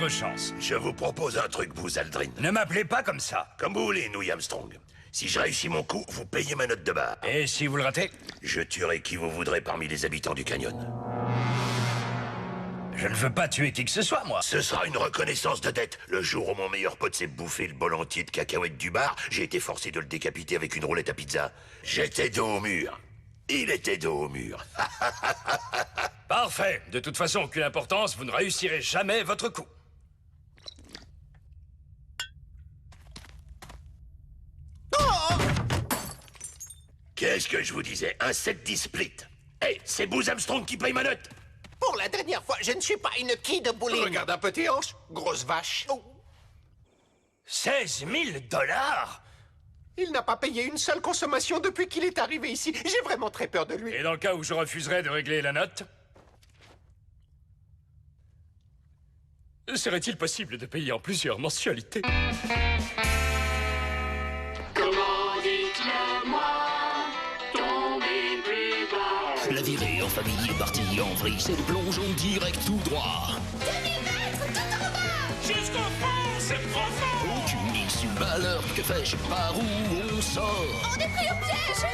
votre chance. Je vous propose un truc, Buzz Aldrin. Ne m'appelez pas comme ça. Comme vous voulez, Louis Armstrong. Si je réussis mon coup, vous payez ma note de bar. Et si vous le ratez? Je tuerai qui vous voudrez parmi les habitants du canyon. Je ne veux pas tuer qui que ce soit, moi. Ce sera une reconnaissance de dette. Le jour où mon meilleur pote s'est bouffé le bol entier de cacahuètes du bar, j'ai été forcé de le décapiter avec une roulette à pizza. J'étais dos au mur. Il était dos au mur. Parfait. De toute façon, aucune importance, vous ne réussirez jamais votre coup. Qu'est-ce que je vous disais? Un 7-10 split. Hey, c'est Buzz Armstrong qui paye ma note. Pour la dernière fois, je ne suis pas une quille de bowling. Regarde un peu tes hanches, grosse vache. Oh, 16 000 $? il n'a pas payé une seule consommation depuis qu'il est arrivé ici. J'ai vraiment très peur de lui. Et dans le cas où je refuserais de régler la note? Serait-il possible de payer en plusieurs mensualités? Comment dites-le-moi, tombez plus bas. La virée en famille est partie en vrille, c'est le plongeon direct tout droit. 2000 mètres tout en bas. Jusqu'au fond, c'est profond. Aucune issue, malheur, que fais-je, par où on sort? On est pris au piège.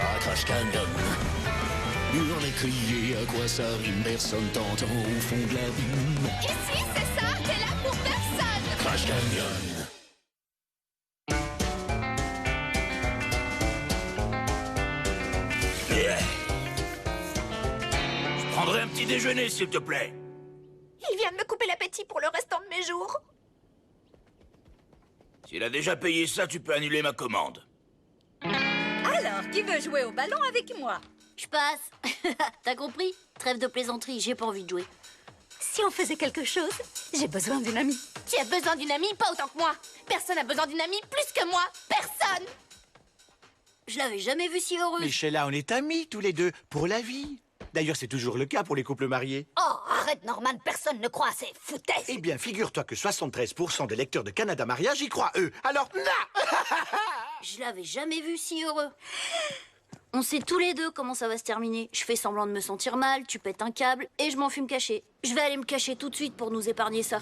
À Crash Canyon. Hurler, crier, à quoi ça rime, personne t'entend au fond de l'abîme. Ici, c'est ça, t'es là pour personne. Crash Canyon. Je prendrai un petit déjeuner, s'il te plaît. Il vient de me couper l'appétit pour le restant de mes jours. S'il a déjà payé ça, tu peux annuler ma commande. Alors, qui veut jouer au ballon avec moi? Je passe. T'as compris? Trêve de plaisanterie, j'ai pas envie de jouer. Si on faisait quelque chose, j'ai besoin d'une amie. Tu as besoin d'une amie, pas autant que moi. Personne n'a besoin d'une amie plus que moi. Personne. Je l'avais jamais vu si heureux. Mais Sheila, on est amis tous les deux, pour la vie. D'ailleurs, c'est toujours le cas pour les couples mariés. Oh, arrête, Norman, personne ne croit à ces foutaises. Eh bien, figure-toi que 73% des lecteurs de Canada Mariage y croient, eux. Alors, non. Je l'avais jamais vu si heureux. On sait tous les deux comment ça va se terminer. Je fais semblant de me sentir mal, tu pètes un câble et je m'enfuis me cacher. Je vais aller me cacher tout de suite pour nous épargner ça.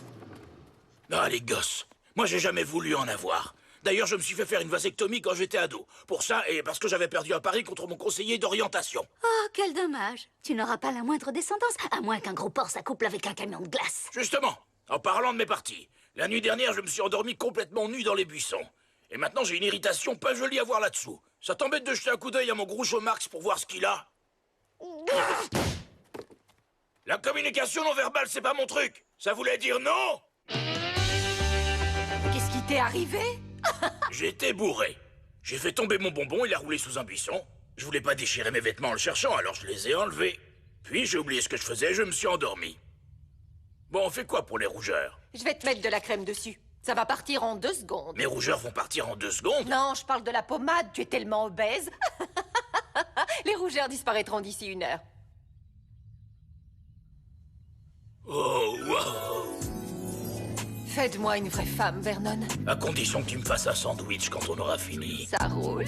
Ah, les gosses. Moi, j'ai jamais voulu en avoir. D'ailleurs, je me suis fait faire une vasectomie quand j'étais ado. Pour ça, et parce que j'avais perdu un pari contre mon conseiller d'orientation. Oh, quel dommage. Tu n'auras pas la moindre descendance, à moins qu'un gros porc s'accouple avec un camion de glace. Justement, en parlant de mes parties, la nuit dernière, je me suis endormi complètement nu dans les buissons. Et maintenant, j'ai une irritation pas jolie à voir là-dessous. Ça t'embête de jeter un coup d'œil à mon Groucho Marx pour voir ce qu'il a? La communication non verbale, c'est pas mon truc. Ça voulait dire non? Qu'est-ce qui t'est arrivé? J'étais bourré. J'ai fait tomber mon bonbon, il a roulé sous un buisson. Je voulais pas déchirer mes vêtements en le cherchant, alors je les ai enlevés. Puis j'ai oublié ce que je faisais, je me suis endormi. Bon, on fait quoi pour les rougeurs? Je vais te mettre de la crème dessus. Ça va partir en 2 secondes. Mes rougeurs vont partir en 2 secondes? Non, je parle de la pommade. Tu es tellement obèse. Les rougeurs disparaîtront d'ici 1 heure. Oh, wow. Fais de moi une vraie femme, Vernon. À condition que tu me fasses un sandwich quand on aura fini. Ça roule.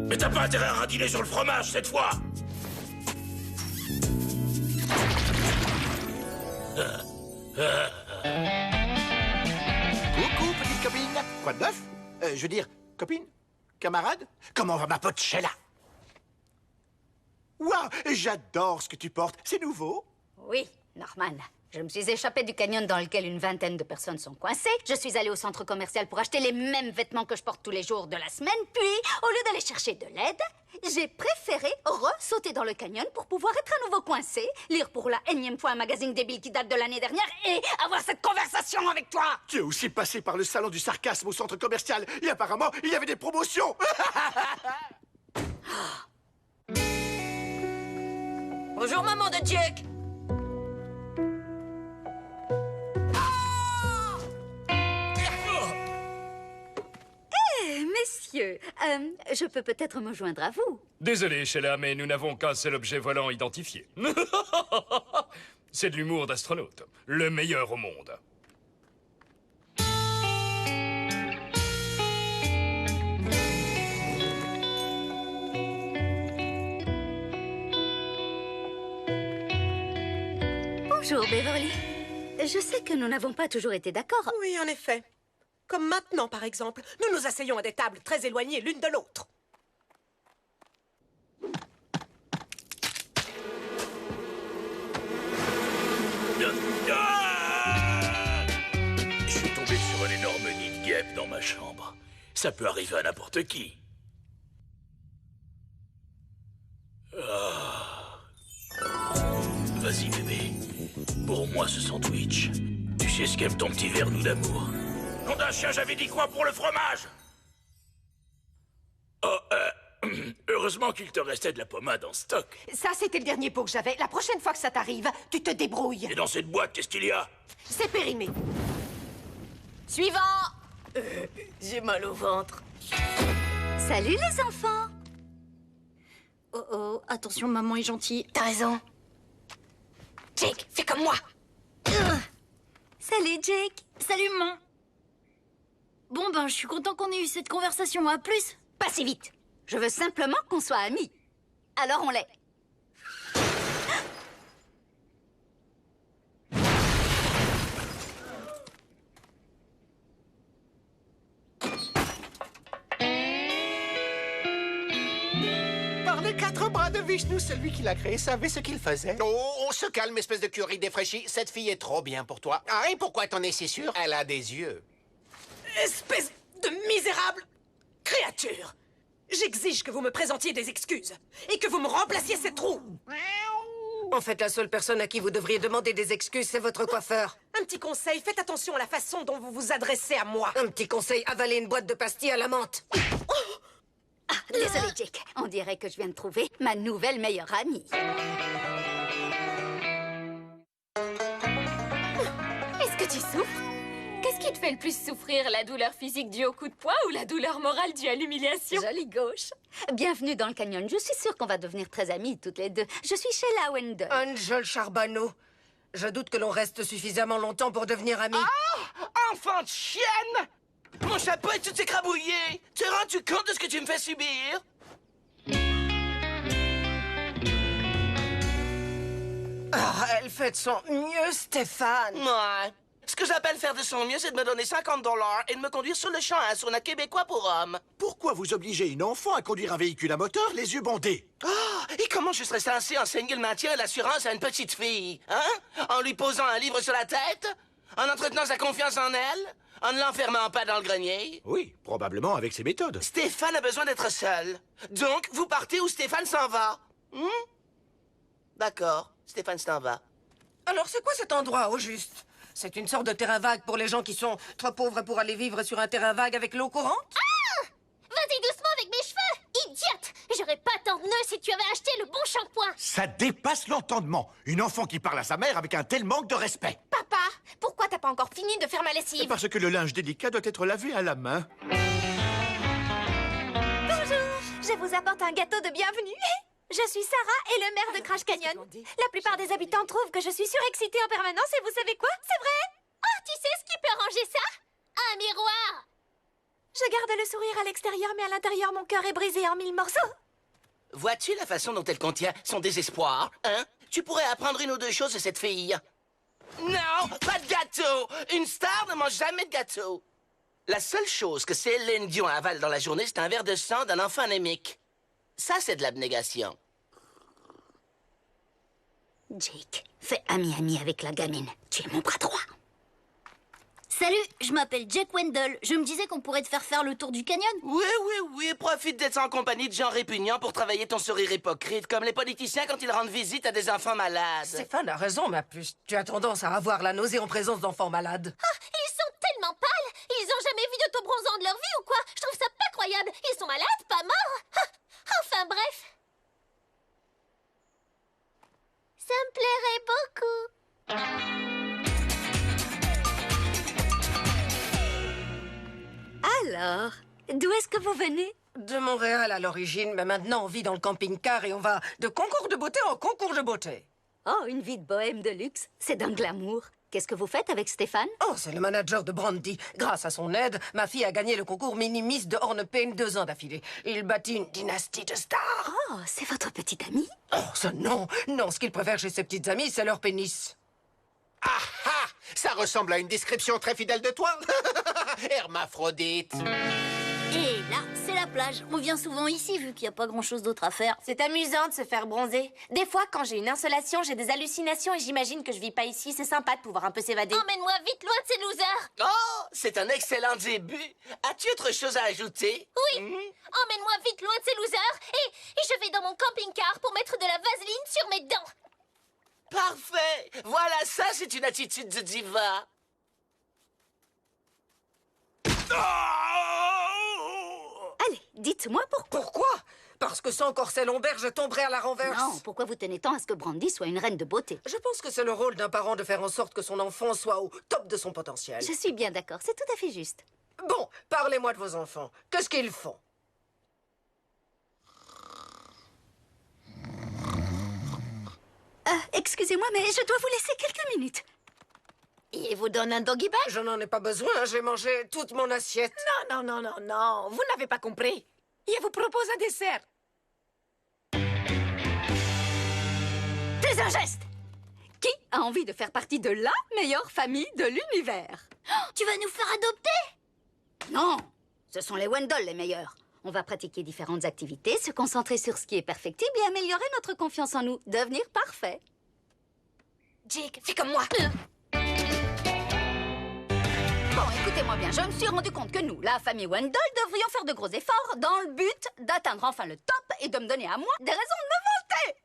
Mais t'as pas intérêt à radiner sur le fromage, cette fois! Coucou, petite copine. Quoi de neuf? Je veux dire, copine? Camarade? Comment va ma pote Sheila? Waouh, j'adore ce que tu portes. C'est nouveau? Oui, Norman. Je me suis échappée du canyon dans lequel une vingtaine de personnes sont coincées. Je suis allée au centre commercial pour acheter les mêmes vêtements que je porte tous les jours de la semaine. Puis, au lieu d'aller chercher de l'aide, j'ai préféré sauter dans le canyon pour pouvoir être à nouveau coincée, lire pour la énième fois un magazine débile qui date de l'année dernière et avoir cette conversation avec toi. Tu es aussi passé par le salon du sarcasme au centre commercial et apparemment, il y avait des promotions. Bonjour, maman de Jake. Messieurs, je peux peut-être me joindre à vous. Désolé, Sheila, mais nous n'avons qu'un seul objet volant identifié. C'est de l'humour d'astronaute. Le meilleur au monde. Bonjour, Beverly. Je sais que nous n'avons pas toujours été d'accord. Oui, en effet. Comme maintenant, par exemple. Nous nous asseyons à des tables très éloignées l'une de l'autre. Ah! Je suis tombé sur un énorme nid de guêpes dans ma chambre. Ça peut arriver à n'importe qui. Ah. Vas-y, bébé. Pour moi, ce sandwich. Tu sais ce qu'aime ton petit vernou d'amour. Nom d'un chien, j'avais dit quoi pour le fromage? Oh, heureusement qu'il te restait de la pommade en stock. Ça, c'était le dernier pot que j'avais. La prochaine fois que ça t'arrive, tu te débrouilles. Et dans cette boîte, qu'est-ce qu'il y a? C'est périmé. Suivant. J'ai mal au ventre. Salut, les enfants. Oh oh, attention, maman est gentille. T'as raison. Jake, fais comme moi. Salut, Jake. Salut, maman. Bon, ben, je suis content qu'on ait eu cette conversation. À plus. Pas si vite. Je veux simplement qu'on soit amis. Alors on l'est. Par les 4 bras de Vishnu, celui qui l'a créé savait ce qu'il faisait. Oh, on se calme, espèce de curry défraîchi. Cette fille est trop bien pour toi. Ah, et pourquoi t'en es si sûr? Elle a des yeux. Espèce de misérable créature! J'exige que vous me présentiez des excuses et que vous me remplaciez ces trous. En fait, la seule personne à qui vous devriez demander des excuses, c'est votre coiffeur. Un petit conseil, faites attention à la façon dont vous vous adressez à moi. Un petit conseil, avalez une boîte de pastilles à la menthe. Ah, désolé, Jake. On dirait que je viens de trouver ma nouvelle meilleure amie. Est-ce que tu souffres? Qu'est-ce qui te fait le plus souffrir, la douleur physique due au coup de poing ou la douleur morale due à l'humiliation? Jolie gauche. Bienvenue dans le canyon. Je suis sûre qu'on va devenir très amies toutes les deux. Je suis Sheila Wendell. Angel Charbonneau. Je doute que l'on reste suffisamment longtemps pour devenir amis. Ah! Enfant de chienne! Mon chapeau est tout écrabouillé! T'es rendu compte de ce que tu me fais subir? Ah, elle fait de son mieux, Stéphane. Ouais. Ce que j'appelle faire de son mieux, c'est de me donner 50 $ et de me conduire sur le champ à un sauna québécois pour hommes. Pourquoi vous obligez une enfant à conduire un véhicule à moteur les yeux bandés? Ah! Et comment je serais censé enseigner le maintien et l'assurance à une petite fille? Hein? En lui posant un livre sur la tête? En entretenant sa confiance en elle? En ne l'enfermant pas dans le grenier? Oui, probablement avec ces méthodes. Stéphane a besoin d'être seul. Donc, vous partez où Stéphane s'en va. D'accord, Stéphane s'en va. Alors, c'est quoi cet endroit, au juste? C'est une sorte de terrain vague pour les gens qui sont trop pauvres pour aller vivre sur un terrain vague avec l'eau courante? Ah! Vas-y doucement avec mes cheveux, idiote! J'aurais pas tant de nœuds si tu avais acheté le bon shampoing. Ça dépasse l'entendement. Une enfant qui parle à sa mère avec un tel manque de respect. Papa, pourquoi t'as pas encore fini de faire ma lessive? Parce que le linge délicat doit être lavé à la main. Bonjour, je vous apporte un gâteau de bienvenue. Je suis Sarah et le maire de Crash Canyon. La plupart des habitants trouvent que je suis surexcitée en permanence et vous savez quoi? C'est vrai? Oh, tu sais ce qui peut arranger ça? Un miroir! Je garde le sourire à l'extérieur, mais à l'intérieur, mon cœur est brisé en 1000 morceaux. Vois-tu la façon dont elle contient son désespoir, hein? Tu pourrais apprendre une ou deux choses de cette fille. Non, pas de gâteau! Une star ne mange jamais de gâteau. La seule chose que Céline Dion avale dans la journée, c'est un verre de sang d'un enfant anémique. Ça, c'est de l'abnégation. Jake, fais ami-ami avec la gamine. Tu es mon bras droit. Salut, je m'appelle Jake Wendell. Je me disais qu'on pourrait te faire le tour du canyon. Oui, profite d'être en compagnie de gens répugnants pour travailler ton sourire hypocrite, comme les politiciens quand ils rendent visite à des enfants malades. Stéphane a raison, ma puce. Tu as tendance à avoir la nausée en présence d'enfants malades. Ah, ils sont tellement pâles! Ils ont jamais vu d'autobronzant de leur vie ou quoi? Je trouve ça pas croyable. Ils sont malades, pas morts. Ah, enfin bref. Ça me plairait beaucoup. Alors, d'où est-ce que vous venez? De Montréal à l'origine, mais maintenant on vit dans le camping-car et on va de concours de beauté en concours de beauté. Oh, une vie de bohème de luxe. C'est d'un glamour. Qu'est-ce que vous faites avec Stéphane? Oh, c'est le manager de Brandy. Grâce à son aide, ma fille a gagné le concours Mini-Miss de Hornepayne 2 ans d'affilée. Il bâtit une dynastie de stars. Oh, c'est votre petite amie? Oh, ça non. Non, ce qu'il préfère chez ses petites amies, c'est leur pénis. Ah ah! Ça ressemble à une description très fidèle de toi. Hermaphrodite. Et là, c'est la plage. On vient souvent ici vu qu'il n'y a pas grand-chose d'autre à faire. C'est amusant de se faire bronzer. Des fois, quand j'ai une insolation, j'ai des hallucinations et j'imagine que je vis pas ici. C'est sympa de pouvoir un peu s'évader. Emmène-moi vite loin de ces losers. Oh, c'est un excellent début. As-tu autre chose à ajouter? Oui. Emmène-moi vite loin de ces losers et je vais dans mon camping-car pour mettre de la vaseline sur mes dents. Parfait. Voilà, ça, c'est une attitude de diva. Allez, dites-moi pourquoi. Pourquoi? Parce que sans corset lombaire, je tomberais à la renverse. Non, pourquoi vous tenez tant à ce que Brandy soit une reine de beauté? Je pense que c'est le rôle d'un parent de faire en sorte que son enfant soit au top de son potentiel. Je suis bien d'accord, c'est tout à fait juste. Bon, parlez-moi de vos enfants. Qu'est-ce qu'ils font? Excusez-moi, mais je dois vous laisser quelques minutes. Et vous donne un doggy bag? Je n'en ai pas besoin, j'ai mangé toute mon assiette. Non, non, non, non, non. Vous n'avez pas compris. Il vous propose un dessert. Fais un geste! Qui a envie de faire partie de la meilleure famille de l'univers? Tu vas nous faire adopter? Non, ce sont les Wendell les meilleurs. On va pratiquer différentes activités, se concentrer sur ce qui est perfectible et améliorer notre confiance en nous, devenir parfait. Jake, fais comme moi. Bon, écoutez-moi bien, je me suis rendu compte que nous, la famille Wendell, devrions faire de gros efforts dans le but d'atteindre enfin le top et de me donner à moi des raisons de me vanter.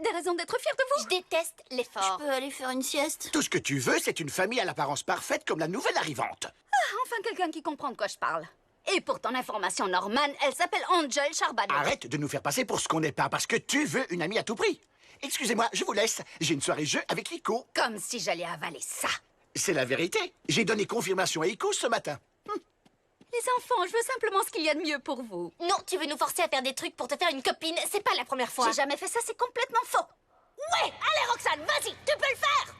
Des raisons d'être fière de vous. Je déteste l'effort. Je peux aller faire une sieste? Tout ce que tu veux, c'est une famille à l'apparence parfaite comme la nouvelle arrivante. Enfin, quelqu'un qui comprend de quoi je parle. Et pour ton information, Norman, elle s'appelle Angel Charbonneau. Arrête de nous faire passer pour ce qu'on n'est pas, parce que tu veux une amie à tout prix. Excusez-moi, je vous laisse. J'ai une soirée jeu avec Iko. Comme si j'allais avaler ça. C'est la vérité. J'ai donné confirmation à Iko ce matin. Les enfants, je veux simplement ce qu'il y a de mieux pour vous. Non, tu veux nous forcer à faire des trucs pour te faire une copine. C'est pas la première fois. J'ai jamais fait ça, c'est complètement faux. Ouais, allez Roxane, vas-y, tu peux le faire.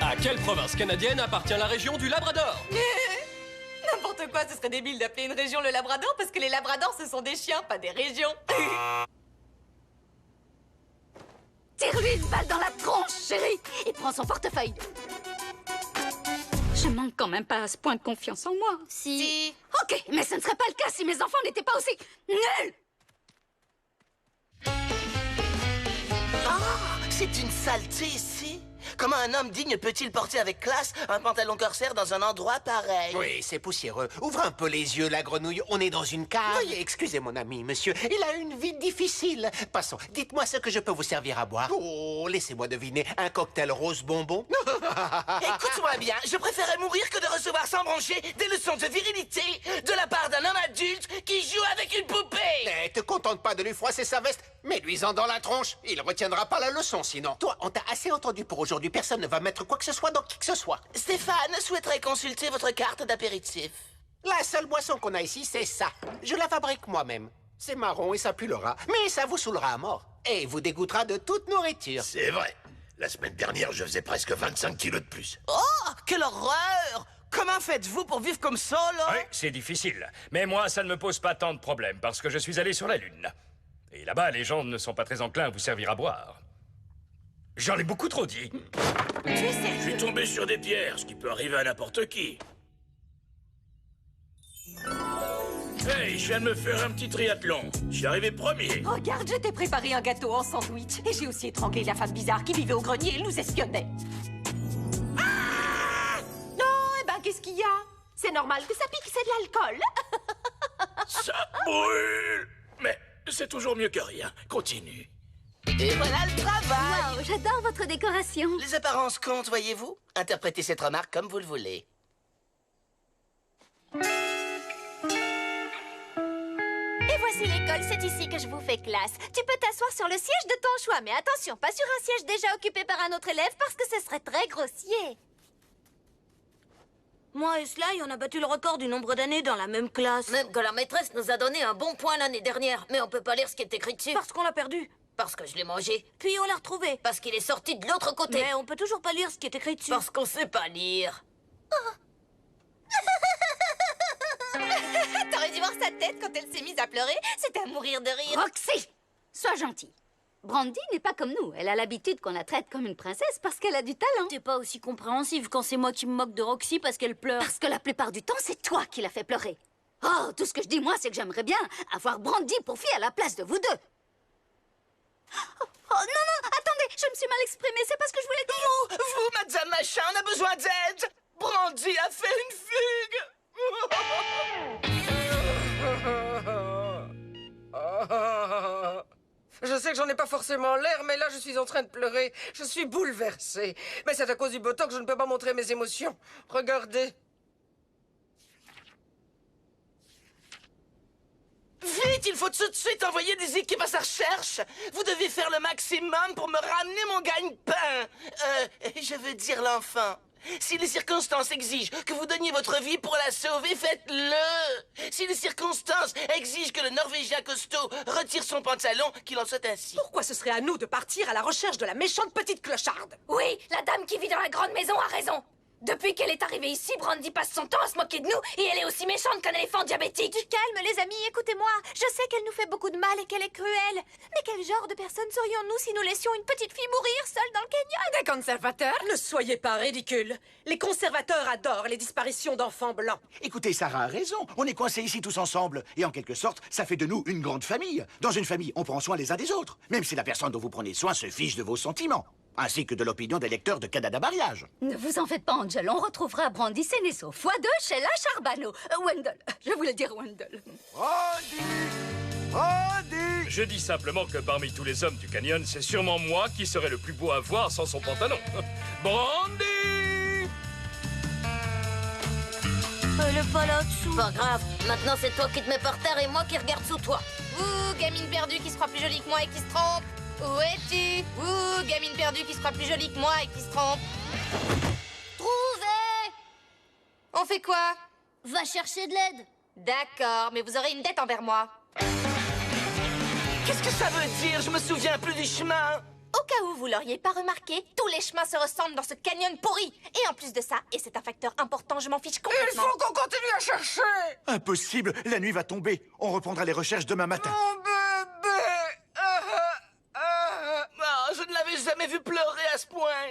À quelle province canadienne appartient la région du Labrador? N'importe quoi, ce serait débile d'appeler une région le Labrador parce que les Labradors, ce sont des chiens, pas des régions. Tire-lui une balle dans la tronche, chérie, et prends son portefeuille. Je manque quand même pas à ce point de confiance en moi. Si. Ok, mais ce ne serait pas le cas si mes enfants n'étaient pas aussi nuls. Ah, c'est une saleté ici. Comment un homme digne peut-il porter avec classe un pantalon corsaire dans un endroit pareil? Oui, c'est poussiéreux. Ouvre un peu les yeux, la grenouille. On est dans une cave. Veuillez excuser mon ami, monsieur. Il a une vie difficile. Passons. Dites-moi ce que je peux vous servir à boire. Oh, laissez-moi deviner. Un cocktail rose bonbon? Écoute-moi bien, je préférerais mourir que de recevoir sans broncher des leçons de virilité de la part d'un homme adulte qui joue avec une poupée. Ne te contente pas de lui froisser sa veste. Mets-lui-en dans la tronche. Il retiendra pas la leçon, sinon. Toi, on t'a assez entendu pour aujourd'hui. Personne ne va mettre quoi que ce soit dans qui que ce soit. Stéphane souhaiterait consulter votre carte d'apéritif. La seule boisson qu'on a ici, c'est ça. Je la fabrique moi-même. C'est marron et ça pue le rat, mais ça vous saoulera à mort. Et vous dégoûtera de toute nourriture. C'est vrai. La semaine dernière, je faisais presque 25 kilos de plus. Oh, quelle horreur! Comment faites-vous pour vivre comme ça, là? Oui, c'est difficile. Mais moi, ça ne me pose pas tant de problèmes, parce que je suis allé sur la Lune. Et là-bas, les gens ne sont pas très enclins à vous servir à boire. J'en ai beaucoup trop dit. Je suis tombé sur des pierres, ce qui peut arriver à n'importe qui. Hey, je viens de me faire un petit triathlon. Je suis arrivé premier. Regarde, je t'ai préparé un gâteau en sandwich. Et j'ai aussi étranglé la femme bizarre qui vivait au grenier et nous espionnait. Ah! Non, eh ben, qu'est-ce qu'il y a? C'est normal que ça pique, c'est de l'alcool. Ça brûle. Mais c'est toujours mieux que rien. Continue. Et voilà le travail! Wow, j'adore votre décoration. Les apparences comptent, voyez-vous? Interprétez cette remarque comme vous le voulez. Et voici l'école, c'est ici que je vous fais classe. Tu peux t'asseoir sur le siège de ton choix, mais attention, pas sur un siège déjà occupé par un autre élève parce que ce serait très grossier. Moi et Sly, on a battu le record du nombre d'années dans la même classe. Même que la maîtresse nous a donné un bon point l'année dernière. Mais on peut pas lire ce qui est écrit dessus. Parce qu'on l'a perdu. Parce que je l'ai mangé. Puis on l'a retrouvé. Parce qu'il est sorti de l'autre côté. Mais on peut toujours pas lire ce qui est écrit dessus. Parce qu'on sait pas lire. T'aurais dû voir sa tête quand elle s'est mise à pleurer. C'était à mourir de rire. Roxy, sois gentille. Brandy n'est pas comme nous. Elle a l'habitude qu'on la traite comme une princesse parce qu'elle a du talent. T'es pas aussi compréhensive quand c'est moi qui me moque de Roxy parce qu'elle pleure. Parce que la plupart du temps, c'est toi qui la fais pleurer. Oh, tout ce que je dis, moi, c'est que j'aimerais bien avoir Brandy pour fille à la place de vous deux. Oh, non, attendez, je me suis mal exprimée, c'est pas ce que je voulais dire. Vous, Madame Machin, on a besoin d'aide. Brandy a fait une fugue. Je sais que j'en ai pas forcément l'air, mais là, je suis en train de pleurer. Je suis bouleversée. Mais c'est à cause du botox que je ne peux pas montrer mes émotions. Regardez. Vite, il faut tout de suite envoyer des équipes à sa recherche. Vous devez faire le maximum pour me ramener mon gagne-pain. Je veux dire l'enfant. Si les circonstances exigent que vous donniez votre vie pour la sauver, faites-le. Si les circonstances exigent que le Norvégien costaud retire son pantalon, qu'il en soit ainsi. Pourquoi ce serait à nous de partir à la recherche de la méchante petite clocharde? Oui, la dame qui vit dans la grande maison a raison. Depuis qu'elle est arrivée ici, Brandy passe son temps à se moquer de nous et elle est aussi méchante qu'un éléphant diabétique. Du calme, les amis, écoutez-moi. Je sais qu'elle nous fait beaucoup de mal et qu'elle est cruelle. Mais quel genre de personne serions-nous si nous laissions une petite fille mourir seule dans le canyon? Des conservateurs? Ne soyez pas ridicules. Les conservateurs adorent les disparitions d'enfants blancs. Écoutez, Sarah a raison. On est coincés ici tous ensemble. Et en quelque sorte, ça fait de nous une grande famille. Dans une famille, on prend soin les uns des autres. Même si la personne dont vous prenez soin se fiche de vos sentiments. Ainsi que de l'opinion des lecteurs de Canada Mariage. Ne vous en faites pas, Angel. On retrouvera Brandy Senesso, x2 chez la Charbano. Wendell. Je voulais dire Wendell. Je dis simplement que parmi tous les hommes du canyon, c'est sûrement moi qui serais le plus beau à voir sans son pantalon. Brandy! Elle est pas là-dessous. Pas grave. Maintenant, c'est toi qui te mets par terre et moi qui regarde sous toi. Ouh, gamine perdue qui se croit plus jolie que moi et qui se trompe. Où es-tu? Ouh, gamine perdue qui se croit plus jolie que moi et qui se trompe. Trouvé! On fait quoi? Va chercher de l'aide. D'accord, mais vous aurez une dette envers moi. Qu'est-ce que ça veut dire? Je me souviens plus du chemin. Au cas où vous l'auriez pas remarqué, tous les chemins se ressemblent dans ce canyon pourri. Et en plus de ça, et c'est un facteur important, je m'en fiche complètement. Il faut qu'on continue à chercher! Impossible, la nuit va tomber. On reprendra les recherches demain matin. Mon bébé! Je ne l'avais jamais vu pleurer à ce point.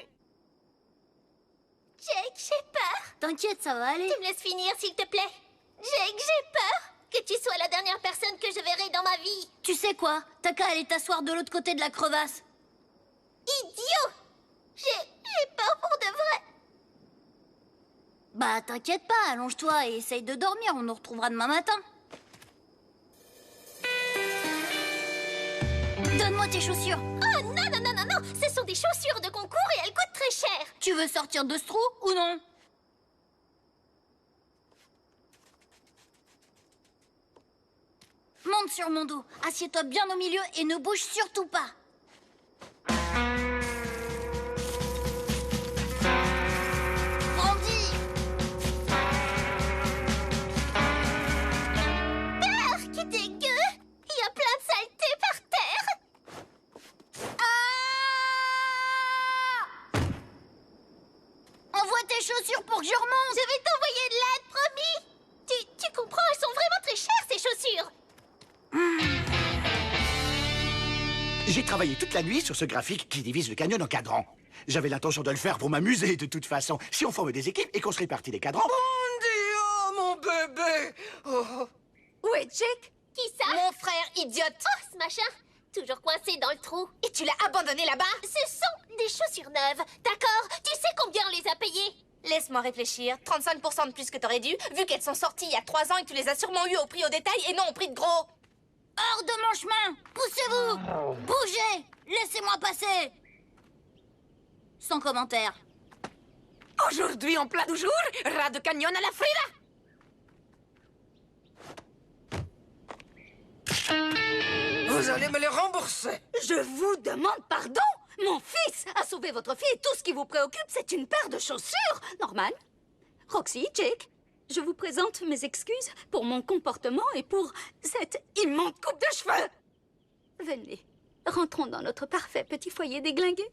Jake, j'ai peur. T'inquiète, ça va aller. Tu me laisses finir, s'il te plaît. Jake, j'ai peur que tu sois la dernière personne que je verrai dans ma vie. Tu sais quoi? T'as qu'à aller t'asseoir de l'autre côté de la crevasse. Idiot! J'ai peur pour de vrai. Bah, t'inquiète pas, allonge-toi et essaye de dormir, on nous retrouvera demain matin. Donne-moi tes chaussures. Oh non, non, non, non, non! Ce sont des chaussures de concours et elles coûtent très cher. Tu veux sortir de ce trou ou non? Monte sur mon dos, assieds-toi bien au milieu et ne bouge surtout pas. Brandy! Qui dégueu! Il y a plein de saleté par terre. Envoie tes chaussures pour que je remonte. Je vais t'envoyer de l'aide, promis. Tu comprends, elles sont vraiment très chères, ces chaussures. J'ai travaillé toute la nuit sur ce graphique qui divise le canyon en cadrans. J'avais l'intention de le faire pour m'amuser de toute façon. Si on forme des équipes et qu'on se répartit les cadrans... Brandy, oh mon bébé! Oh. Où est Jake? Qui ça? Mon frère, idiote. Oh, ce machin. Toujours coincé dans le trou. Et tu l'as abandonné là-bas? Ce sont des chaussures neuves, d'accord? Tu sais combien on les a payées? Laisse-moi réfléchir. 35% de plus que t'aurais dû, vu qu'elles sont sorties il y a 3 ans et que tu les as sûrement eues au prix au détail et non au prix de gros. Hors de mon chemin! Poussez-vous! Bougez! Laissez-moi passer! Sans commentaire. Aujourd'hui, en plat du jour, rat de canyon à la Frida! Vous allez me les rembourser. Je vous demande pardon. Mon fils a sauvé votre fille et tout ce qui vous préoccupe, c'est une paire de chaussures. Norman, Roxy, Jake, je vous présente mes excuses pour mon comportement et pour cette immonde coupe de cheveux. Venez, rentrons dans notre parfait petit foyer déglingué.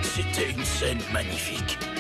C'est C'était une scène magnifique.